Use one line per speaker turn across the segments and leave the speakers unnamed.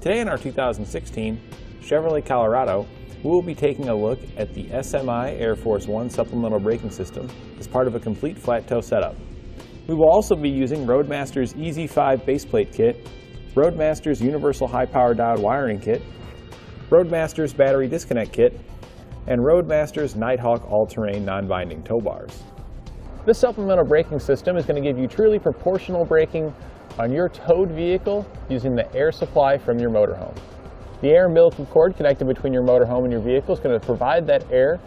Today in our 2016 Chevrolet Colorado, we will be taking a look at the SMI Air Force One supplemental braking system as part of a complete flat tow setup. We will also be using Roadmaster's EZ5 baseplate kit, Roadmaster's universal high power diode wiring kit, Roadmaster's battery disconnect kit, and Roadmaster's Nighthawk all-terrain non-binding tow bars. This supplemental braking system is going to give you truly proportional braking on your towed vehicle using the air supply from your motorhome. The air umbilical cord connected between your motorhome and your vehicle is going to provide that air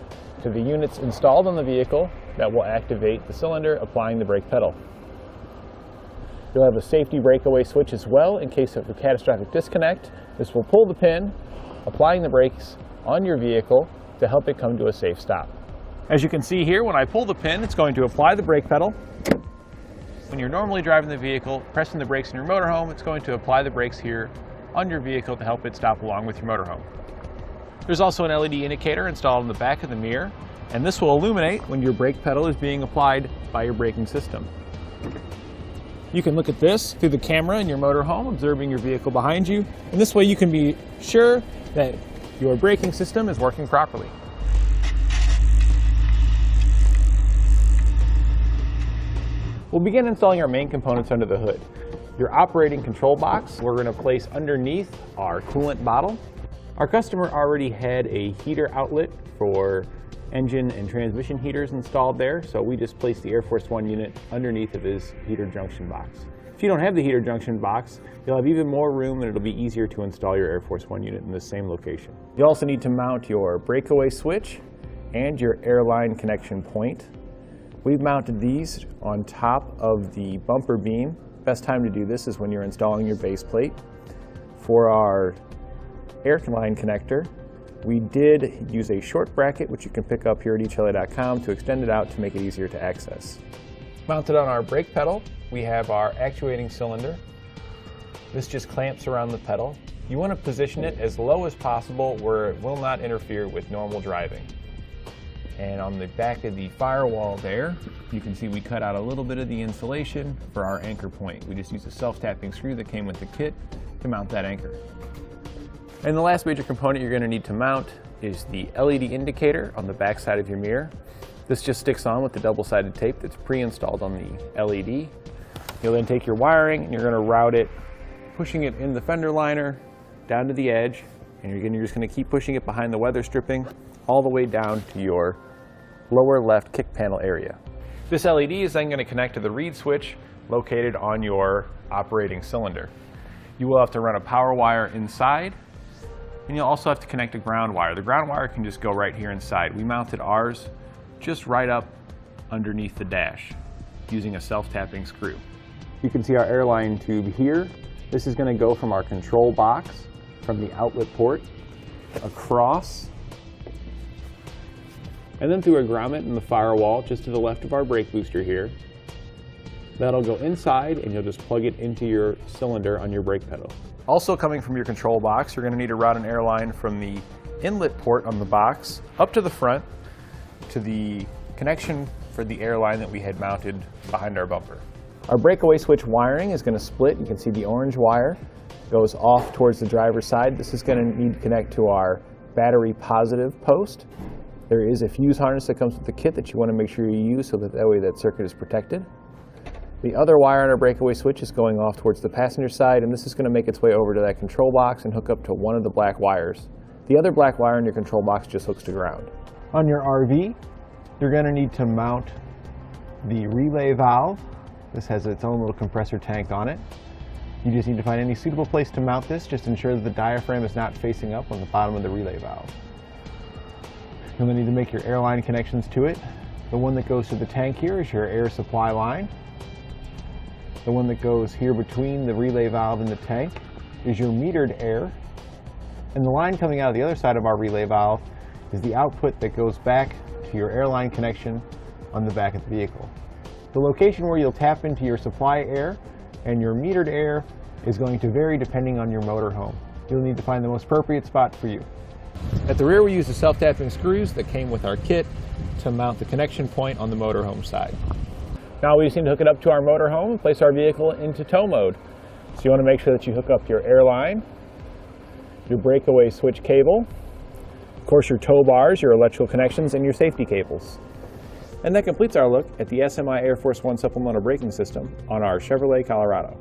to the units installed on the vehicle that will activate the cylinder, applying the brake pedal. You'll have a safety breakaway switch as well in case of a catastrophic disconnect. This will pull the pin, applying the brakes on your vehicle to help it come to a safe stop. As you can see here, when I pull the pin, it's going to apply the brake pedal. When you're normally driving the vehicle, pressing the brakes in your motorhome, it's going to apply the brakes here on your vehicle to help it stop along with your motorhome. There's also an LED indicator installed in the back of the mirror, and this will illuminate when your brake pedal is being applied by your braking system. You can look at this through the camera in your motorhome, observing your vehicle behind you, and this way you can be sure that your braking system is working properly. We'll begin installing our main components under the hood. Your operating control box we're going to place underneath our coolant bottle. Our customer already had a heater outlet for engine and transmission heaters installed there, so we just placed the Air Force One unit underneath of his heater junction box. If you don't have the heater junction box, you'll have even more room and it'll be easier to install your Air Force One unit in the same location. You also need to mount your breakaway switch and your airline connection point. We've mounted these on top of the bumper beam. Best time to do this is when you're installing your base plate. For our airline connector, we did use a short bracket, which you can pick up here at etrailer.com, to extend it out to make it easier to access. Mounted on our brake pedal, we have our actuating cylinder. This just clamps around the pedal. You want to position it as low as possible where it will not interfere with normal driving. And on the back of the firewall there, you can see we cut out a little bit of the insulation for our anchor point. We just used a self-tapping screw that came with the kit to mount that anchor. And the last major component you're going to need to mount is the LED indicator on the back side of your mirror. This just sticks on with the double-sided tape that's pre-installed on the LED. You'll then take your wiring and you're going to route it, pushing it in the fender liner down to the edge, and you're just going to keep pushing it behind the weather stripping all the way down to your lower left kick panel area. This LED is then going to connect to the reed switch located on your operating cylinder. You will have to run a power wire inside, and you'll also have to connect a ground wire. The ground wire can just go right here inside. We mounted ours just right up underneath the dash using a self-tapping screw. You can see our airline tube here. This is going to go from our control box, from the outlet port, across, and then through a grommet in the firewall just to the left of our brake booster here. That'll go inside and you'll just plug it into your cylinder on your brake pedal. Also coming from your control box, you're going to need to route an airline from the inlet port on the box up to the front to the connection for the airline that we had mounted behind our bumper. Our breakaway switch wiring is going to split. You can see the orange wire goes off towards the driver's side. This is going to need to connect to our battery positive post. There is a fuse harness that comes with the kit that you want to make sure you use so that way that circuit is protected. The other wire on our breakaway switch is going off towards the passenger side, and this is going to make its way over to that control box and hook up to one of the black wires. The other black wire in your control box just hooks to ground. On your RV, you're going to need to mount the relay valve. This has its own little compressor tank on it. You just need to find any suitable place to mount this. Just ensure that the diaphragm is not facing up on the bottom of the relay valve. You'll then need to make your airline connections to it. The one that goes to the tank here is your air supply line. The one that goes here between the relay valve and the tank is your metered air. And the line coming out of the other side of our relay valve is the output that goes back to your airline connection on the back of the vehicle. The location where you'll tap into your supply air and your metered air is going to vary depending on your motorhome. You'll need to find the most appropriate spot for you. At the rear, we use the self-tapping screws that came with our kit to mount the connection point on the motorhome side. Now we just need to hook it up to our motorhome and place our vehicle into tow mode. So you want to make sure that you hook up your airline your breakaway switch cable, of course your tow bars, your electrical connections, and your safety cables. And that completes our look at the SMI Air Force One supplemental braking system on our Chevrolet Colorado.